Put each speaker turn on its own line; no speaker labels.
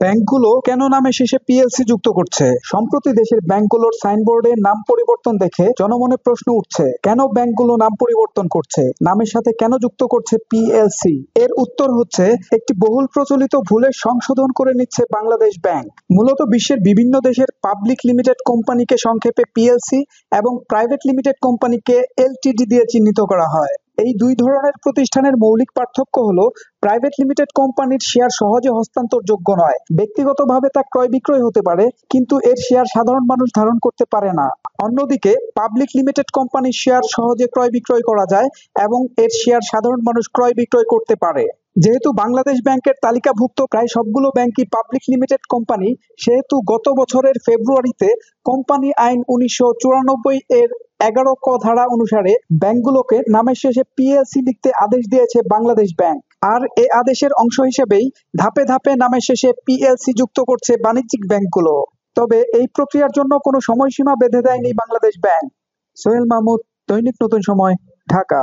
ব্যাংকগুলো কেন নামের শেষে পিএলসি যুক্ত করছে? সম্প্রতি দেশের ব্যাংকগুলোর সাইনবোর্ডে নাম পরিবর্তন দেখে জনমনে প্রশ্ন উঠছে, কেন ব্যাংকগুলো নাম পরিবর্তন করছে, নামের সাথে কেন যুক্ত করছে পিএলসি? এর উত্তর হচ্ছে, একটি বহুল প্রচলিত ভুলের সংশোধন করে নিচ্ছে বাংলাদেশ ব্যাংক। মূলত বিশ্বের বিভিন্ন দেশের পাবলিক লিমিটেড কোম্পানিকে সংক্ষেপে পিএলসি এবং প্রাইভেট লিমিটেড কোম্পানিকে এলটিডি দিয়ে চিহ্নিত করা হয়। এই দুই ধরনের প্রতিষ্ঠানের মৌলিক পার্থক্য হলো, প্রাইভেট লিমিটেড কোম্পানির শেয়ার সহজে হস্তান্তরযোগ্য নয়। ব্যক্তিগতভাবে তা ক্রয় বিক্রয় হতে পারে, কিন্তু এর শেয়ার সাধারণ মানুষ ধারণ করতে পারে না। অন্যদিকে পাবলিক লিমিটেড কোম্পানির শেয়ার সহজে ক্রয় বিক্রয় করা যায় এবং এর শেয়ার সাধারণ মানুষ ক্রয় বিক্রয় করতে পারে। যেহেতু বাংলাদেশ ব্যাংকের তালিকাভুক্ত প্রায় সবগুলো ব্যাংকই পাবলিক লিমিটেড কোম্পানি, সেহেতু গত বছরের ফেব্রুয়ারিতে কোম্পানি আইন 1994 এর 11 ক ধারা অনুসারে ব্যাংকগুলোকে নামের শেষে পিএলসি লিখতে আদেশ দিয়েছে বাংলাদেশ ব্যাংক। আর এ আদেশের অংশ হিসেবেই ধাপে ধাপে নামের শেষে পিএলসি যুক্ত করছে বাণিজ্যিক ব্যাংকগুলো। তবে এই প্রক্রিয়ার জন্য কোনো সময়সীমা বেঁধে দেয়নি বাংলাদেশ ব্যাংক। সোহেল মাহমুদ, দৈনিক নতুন সময়, ঢাকা।